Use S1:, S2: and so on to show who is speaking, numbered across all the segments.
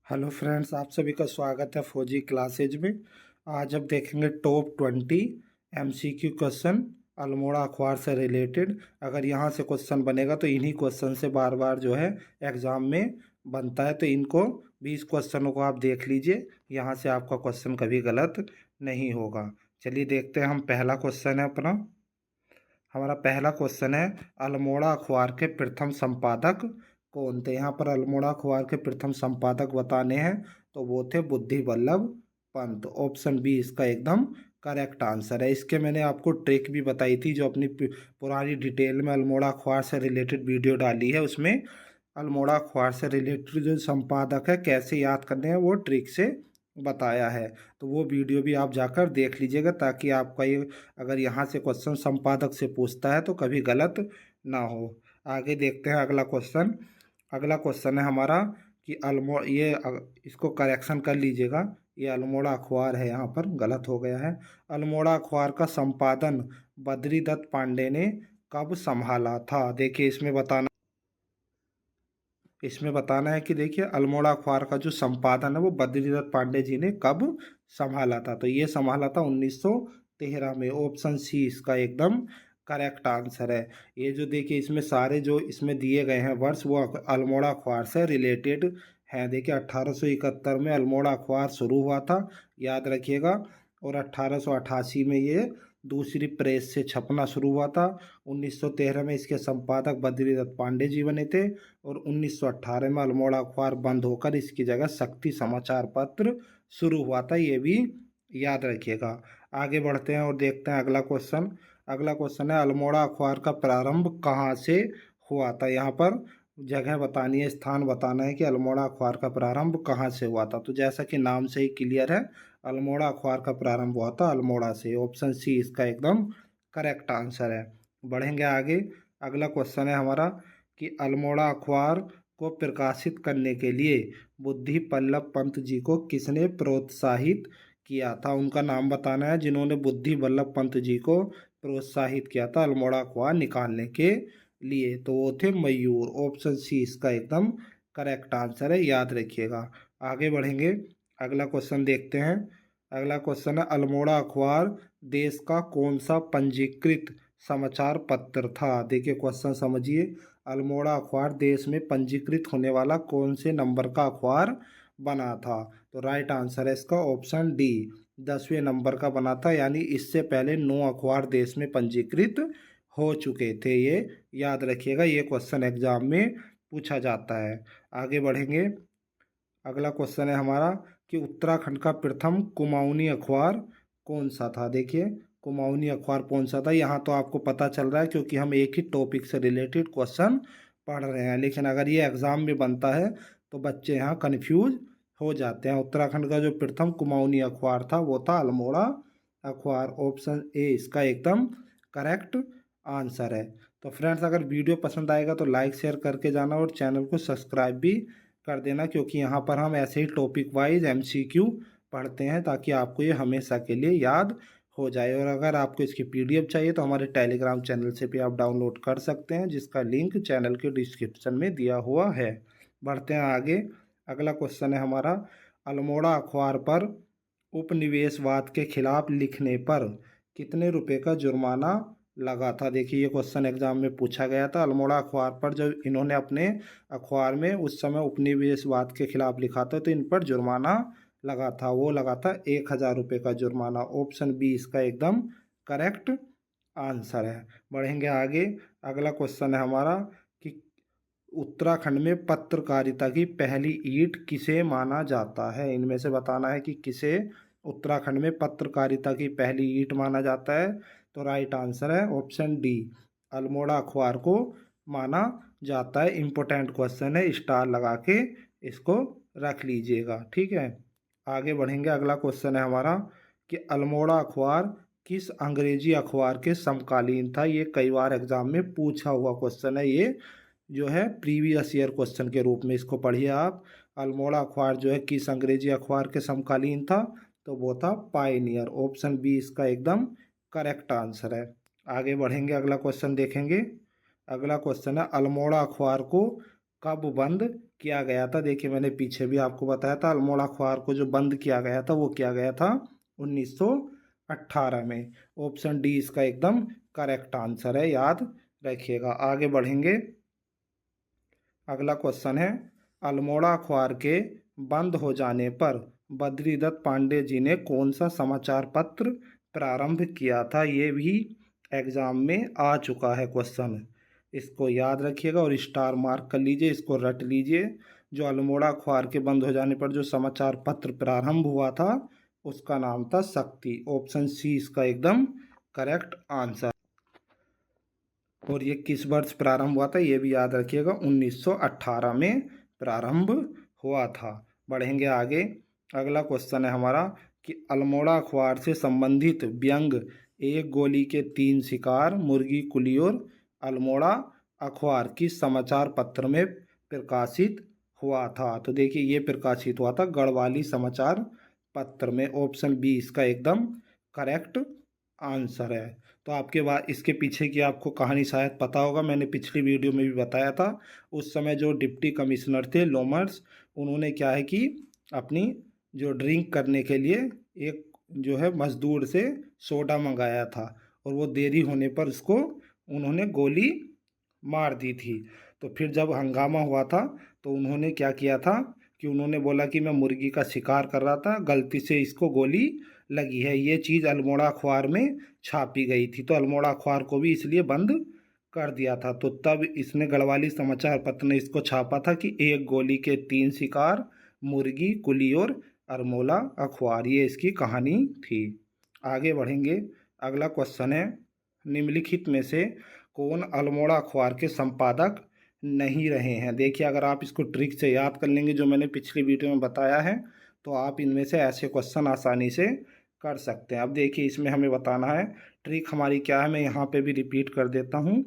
S1: Hello friends, आप सभी का स्वागत है फौजी क्लासेज में। आज हम देखेंगे टॉप 20 एमसीक्यू क्वेश्चन अल्मोड़ा अखबार से रिलेटेड। अगर यहाँ से क्वेश्चन बनेगा तो इन्हीं क्वेश्चन से बार बार जो है एग्ज़ाम में बनता है, तो इनको 20 क्वेश्चनों को आप देख लीजिए। यहाँ से आपका क्वेश्चन कभी गलत नहीं होगा। चलिए देखते हैं। हम पहला क्वेश्चन है अपना। हमारा पहला क्वेश्चन है, अल्मोड़ा अखबार के प्रथम संपादक कौन थे। यहाँ पर अल्मोड़ा अखबार के प्रथम संपादक बताने हैं, तो वो थे बुद्धि वल्लभ पंत। ऑप्शन बी इसका एकदम करेक्ट आंसर है। इसके मैंने आपको ट्रिक भी बताई थी, जो अपनी पुरानी डिटेल में अल्मोड़ा अखबार से रिलेटेड वीडियो डाली है, उसमें अल्मोड़ा अखबार से रिलेटेड जो संपादक है कैसे याद करने हैं वो ट्रिक से बताया है। तो वो वीडियो भी आप जाकर देख लीजिएगा, ताकि आपका ये अगर यहाँ से क्वेश्चन संपादक से पूछता है तो कभी गलत ना हो। आगे देखते हैं अगला क्वेश्चन। अगला क्वेश्चन है हमारा कि इसको करेक्शन कर लीजिएगा। ये अल्मोड़ा अखबार है, यहाँ पर गलत हो गया है। अल्मोड़ा अखबार का संपादन बद्री दत्त पांडे ने कब संभाला था। देखिए इसमें बताना है कि देखिए अल्मोड़ा अखबार का जो संपादन है वो बद्रीदत्त पांडे जी ने कब संभाला था। तो ये संभाला था 1913 में। ऑप्शन सी इसका एकदम करेक्ट आंसर है। ये जो देखिए इसमें सारे जो इसमें दिए गए हैं वर्ष, वो अल्मोड़ा अखबार से रिलेटेड हैं। देखिए 1871 में अल्मोड़ा अखबार शुरू हुआ था, याद रखिएगा। और 1888 में ये दूसरी प्रेस से छपना शुरू हुआ था। 1913 में इसके संपादक बद्रीदत्त पांडे जी बने थे। और 1918 में अल्मोड़ा अखबार बंद होकर इसकी जगह शक्ति समाचार पत्र शुरू हुआ था, ये भी याद रखिएगा। आगे बढ़ते हैं और देखते हैं अगला क्वेश्चन। अगला क्वेश्चन है, अल्मोड़ा अखबार का प्रारंभ कहाँ से हुआ था। यहाँ पर जगह बतानी है, स्थान बताना है कि अल्मोड़ा अखबार का प्रारंभ कहाँ से हुआ था। तो जैसा कि नाम से ही क्लियर है, अल्मोड़ा अखबार का प्रारंभ हुआ था अल्मोड़ा से। ऑप्शन सी इसका एकदम करेक्ट आंसर है। बढ़ेंगे आगे। अगला क्वेश्चन है हमारा कि अल्मोड़ा अखबार को प्रकाशित करने के लिए बुद्धि वल्लभ पंत जी को किसने प्रोत्साहित किया था। उनका नाम बताना है जिन्होंने बुद्धि वल्लभ पंत जी को प्रोत्साहित किया था अल्मोड़ा अखबार निकालने के लिए। तो वो थे मयूर। ऑप्शन सी इसका एकदम करेक्ट आंसर है, याद रखिएगा। आगे बढ़ेंगे। अगला क्वेश्चन देखते हैं। अगला क्वेश्चन है, अल्मोड़ा अखबार देश का कौन सा पंजीकृत समाचार पत्र था। देखिए क्वेश्चन समझिए। अल्मोड़ा अखबार देश में पंजीकृत होने वाला कौन से नंबर का अखबार बना था। तो राइट आंसर है इसका ऑप्शन डी, 10वें नंबर का बना था। यानी इससे पहले 9 अखबार देश में पंजीकृत हो चुके थे। ये याद रखिएगा, ये क्वेश्चन एग्जाम में पूछा जाता है। आगे बढ़ेंगे। अगला क्वेश्चन है हमारा कि उत्तराखंड का प्रथम कुमाऊनी अखबार कौन सा था। देखिए कुमाऊनी अखबार कौन सा था। यहाँ तो आपको पता चल रहा है क्योंकि हम एक ही टॉपिक से रिलेटेड क्वेश्चन पढ़ रहे हैं, लेकिन अगर ये एग्जाम में बनता है तो बच्चे यहाँ कन्फ्यूज हो जाते हैं। उत्तराखंड का जो प्रथम कुमाऊनी अखबार था वो था अल्मोड़ा अखबार। ऑप्शन ए इसका एकदम करेक्ट आंसर है। तो फ्रेंड्स, अगर वीडियो पसंद आएगा तो लाइक शेयर करके जाना और चैनल को सब्सक्राइब भी कर देना, क्योंकि यहाँ पर हम ऐसे ही टॉपिक वाइज एमसीक्यू पढ़ते हैं, ताकि आपको ये हमेशा के लिए याद हो जाए। और अगर आपको इसकी पीडीएफ चाहिए तो हमारे टेलीग्राम चैनल से भी आप डाउनलोड कर सकते हैं, जिसका लिंक चैनल के डिस्क्रिप्शन में दिया हुआ है। बढ़ते हैं आगे। अगला क्वेश्चन है हमारा, अल्मोड़ा अखबार पर उपनिवेशवाद के खिलाफ लिखने पर कितने रुपए का जुर्माना लगा था। देखिए ये क्वेश्चन एग्जाम में पूछा गया था। अल्मोड़ा अखबार पर जब इन्होंने अपने अखबार में उस समय उपनिवेशवाद के खिलाफ लिखा था, तो इन पर जुर्माना लगा था। वो लगा था 1000 रुपये का जुर्माना। ऑप्शन बी इसका एकदम करेक्ट आंसर है। बढ़ेंगे आगे। अगला क्वेश्चन है हमारा कि उत्तराखंड में पत्रकारिता की पहली ईंट किसे माना जाता है। इनमें से बताना है कि किसे उत्तराखंड में पत्रकारिता की पहली ईंट माना जाता है। तो राइट आंसर है ऑप्शन डी, अल्मोड़ा अखबार को माना जाता है। इम्पोर्टेंट क्वेश्चन है, स्टार लगा के इसको रख लीजिएगा, ठीक है। आगे बढ़ेंगे। अगला क्वेश्चन है हमारा कि अल्मोड़ा अखबार किस अंग्रेजी अखबार के समकालीन था। ये कई बार एग्जाम में पूछा हुआ क्वेश्चन है। ये जो है प्रीवियस ईयर क्वेश्चन के रूप में इसको पढ़िए आप। अल्मोड़ा अखबार जो है किस अंग्रेजी अखबार के समकालीन था, तो वो था पायनियर। ऑप्शन बी इसका एकदम करेक्ट आंसर है। आगे बढ़ेंगे, अगला क्वेश्चन देखेंगे। अगला क्वेश्चन है, अल्मोड़ा अखबार को कब बंद किया गया था। देखिए मैंने पीछे भी आपको बताया था, अल्मोड़ा अखबार को जो बंद किया गया था वो किया गया था 1918 में। ऑप्शन डी इसका एकदम करेक्ट आंसर है, याद रखिएगा। आगे बढ़ेंगे, अगला क्वेश्चन है, अल्मोड़ा अखबार के बंद हो जाने पर बद्रीदत्त पांडे जी ने कौन सा समाचार पत्र प्रारंभ किया था। ये भी एग्जाम में आ चुका है क्वेश्चन, इसको याद रखिएगा और स्टार मार्क कर लीजिए, इसको रट लीजिए। जो अल्मोड़ा अखबार के बंद हो जाने पर जो समाचार पत्र प्रारंभ हुआ था उसका नाम था शक्ति। ऑप्शन सी इसका एकदम करेक्ट आंसर। और ये किस वर्ष प्रारंभ हुआ था ये भी याद रखिएगा, 1918 में प्रारंभ हुआ था। बढ़ेंगे आगे, अगला क्वेश्चन है हमारा कि अल्मोड़ा अखबार से संबंधित व्यंग एक गोली के 3 शिकार, मुर्गी कुली और अल्मोड़ा अखबार किस समाचार पत्र में प्रकाशित हुआ था। तो देखिए ये प्रकाशित हुआ था गढ़वाली समाचार पत्र में। ऑप्शन बी इसका एकदम करेक्ट आंसर है। तो आपके बाद इसके पीछे की आपको कहानी शायद पता होगा, मैंने पिछली वीडियो में भी बताया था। उस समय जो डिप्टी कमिश्नर थे लोमर्स, उन्होंने क्या है कि अपनी जो ड्रिंक करने के लिए एक जो है मजदूर से सोडा मंगाया था और वो देरी होने पर उसको उन्होंने गोली मार दी थी। तो फिर जब हंगामा हुआ था तो उन्होंने क्या किया था कि उन्होंने बोला कि मैं मुर्गी का शिकार कर रहा था, गलती से इसको गोली लगी है। ये चीज़ अल्मोड़ा अखबार में छापी गई थी, तो अल्मोड़ा अखबार को भी इसलिए बंद कर दिया था। तो तब इसने गढ़वाली समाचार पत्र ने इसको छापा था कि एक गोली के 3 शिकार, मुर्गी कुली और अल्मोड़ा अखबार, ये इसकी कहानी थी। आगे बढ़ेंगे, अगला क्वेश्चन है, निम्नलिखित में से कौन अल्मोड़ा अखबार के संपादक नहीं रहे हैं। देखिए अगर आप इसको ट्रिक से याद कर लेंगे जो मैंने पिछली वीडियो में बताया है, तो आप इनमें से ऐसे क्वेश्चन आसानी से कर सकते हैं। अब देखिए इसमें हमें बताना है, ट्रिक हमारी क्या है, मैं यहाँ पे भी रिपीट कर देता हूँ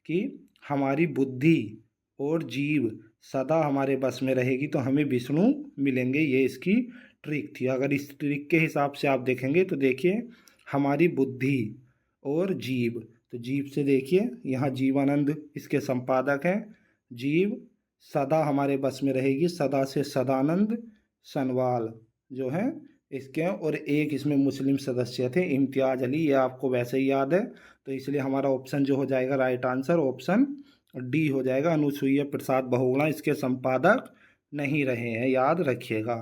S1: कि हमारी बुद्धि और जीव सदा हमारे बस में रहेगी तो हमें विष्णु मिलेंगे, ये इसकी ट्रिक थी। अगर इस ट्रिक के हिसाब से आप देखेंगे तो देखिए हमारी बुद्धि और जीव, तो जीव से देखिए यहाँ जीवानंद इसके संपादक हैं। जीव सदा हमारे बस में रहेगी, सदा से सदानंद सनवाल जो हैं इसके हैं। और एक इसमें मुस्लिम सदस्य थे इम्तियाज अली, ये आपको वैसे ही याद है, तो इसलिए हमारा ऑप्शन जो हो जाएगा राइट आंसर ऑप्शन डी हो जाएगा। अनुसुईया प्रसाद बहुगुणा इसके संपादक नहीं रहे हैं, याद रखिएगा।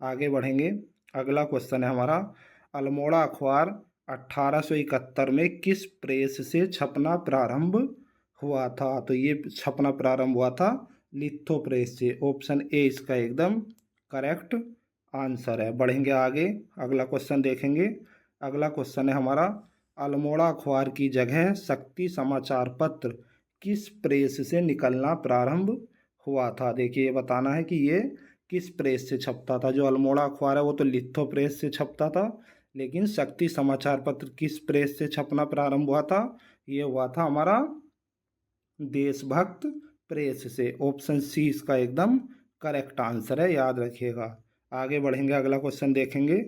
S1: आगे बढ़ेंगे, अगला क्वेश्चन है हमारा, अल्मोड़ा अखबार 1871 में किस प्रेस से छपना प्रारंभ हुआ था। तो ये छपना प्रारंभ हुआ था लिथो प्रेस से। ऑप्शन ए इसका एकदम करेक्ट आंसर है। बढ़ेंगे आगे, अगला क्वेश्चन देखेंगे। अगला क्वेश्चन है हमारा, अल्मोड़ा अखबार की जगह शक्ति समाचार पत्र किस प्रेस से निकलना प्रारंभ हुआ था। देखिए ये बताना है कि ये किस प्रेस से छपता था। जो अल्मोड़ा अखबार है वो तो लिथो प्रेस से छपता था, लेकिन शक्ति समाचार पत्र किस प्रेस से छपना प्रारंभ हुआ था, ये हुआ था हमारा देशभक्त प्रेस से। ऑप्शन सी इसका एकदम करेक्ट आंसर है, याद रखिएगा। आगे बढ़ेंगे, अगला क्वेश्चन देखेंगे,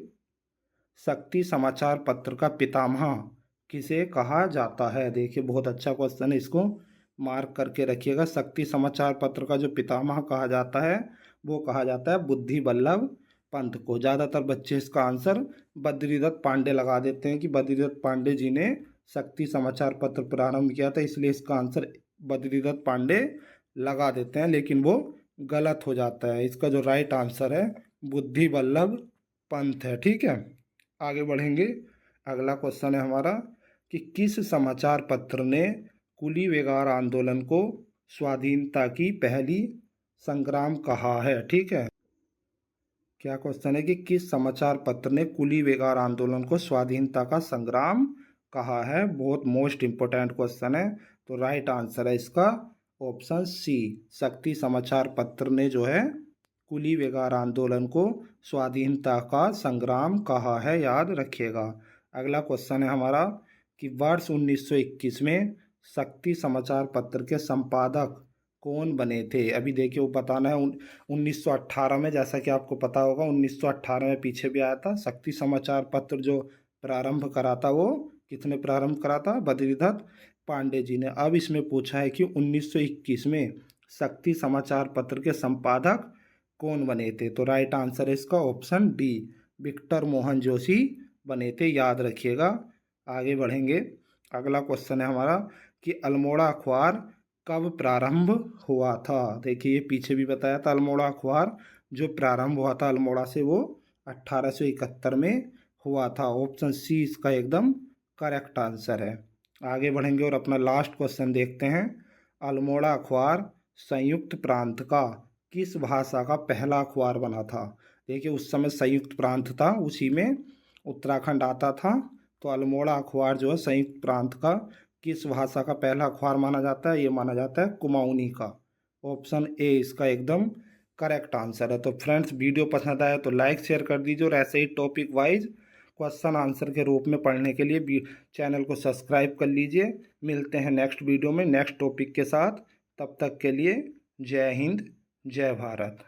S1: शक्ति समाचार पत्र का पितामह किसे कहा जाता है। देखिए बहुत अच्छा क्वेश्चन है, इसको मार्क करके रखिएगा। शक्ति समाचार पत्र का जो पितामह कहा जाता है वो कहा जाता है बुद्धि बल्लभ पंत को। ज़्यादातर बच्चे इसका आंसर बद्रीदत्त पांडे लगा देते हैं कि बद्रीदत्त पांडे जी ने शक्ति समाचार पत्र प्रारंभ किया था, इसलिए इसका आंसर बद्रीदत्त पांडे लगा देते हैं, लेकिन वो गलत हो जाता है। इसका जो राइट आंसर है बुद्धि बल्लभ पंत है, ठीक है। आगे बढ़ेंगे, अगला क्वेश्चन है हमारा कि किस समाचार पत्र ने कुली वेगार आंदोलन को स्वाधीनता की पहली संग्राम कहा है, ठीक है। क्या क्वेश्चन है कि किस समाचार पत्र ने कुली वेगार आंदोलन को स्वाधीनता का संग्राम कहा है। बहुत मोस्ट इम्पोर्टेंट क्वेश्चन है, तो राइट आंसर है इसका ऑप्शन सी, शक्ति समाचार पत्र ने जो है कुली वेगार आंदोलन को स्वाधीनता का संग्राम कहा है, याद रखिएगा। अगला क्वेश्चन है हमारा कि वर्ष 1921 में शक्ति समाचार पत्र के संपादक कौन बने थे। अभी देखिए वो बताना है 1918 में, जैसा कि आपको पता होगा 1918 में पीछे भी आया था। शक्ति समाचार पत्र जो प्रारंभ करा था वो किसने प्रारंभ करा था, बद्रीदत्त पांडे जी ने। अब इसमें पूछा है कि 1921 में शक्ति समाचार पत्र के संपादक कौन बने थे? तो राइट आंसर है इसका option D, Victor Mohan Joshi बने थे, याद रखिएगा। आगे बढ़ेंगे। अगला क्वेश्चन है हमारा कि अल्मोड़ा अखबार कब प्रारंभ हुआ था? देखिए ये पीछे भी बताया था, अल्मोड़ा अखबार जो प्रारंभ हुआ था अल्मोड़ा से वो 1871 में हुआ था। ऑप्शन सी इसका एकदम करेक्ट आंसर है। आगे बढ़ेंगे और अपना लास्ट क्वेश्चन देखते हैं। अल्मोड़ा अखबार संयुक्त प्रांत का किस भाषा का पहला अखबार बना था? देखिए उस समय संयुक्त प्रांत था, उसी में उत्तराखंड आता था। तो अल्मोड़ा अखबार जो है संयुक्त प्रांत का किस भाषा का पहला अखबार माना जाता है? ये माना जाता है कुमाऊनी का। ऑप्शन ए इसका एकदम करेक्ट आंसर है। तो फ्रेंड्स वीडियो पसंद आया तो लाइक शेयर कर दीजिए और ऐसे ही टॉपिक वाइज क्वेश्चन आंसर के रूप में पढ़ने के लिए चैनल को सब्सक्राइब कर लीजिए। मिलते हैं नेक्स्ट वीडियो में नेक्स्ट टॉपिक के साथ। तब तक के लिए जय हिंद, जय भारत।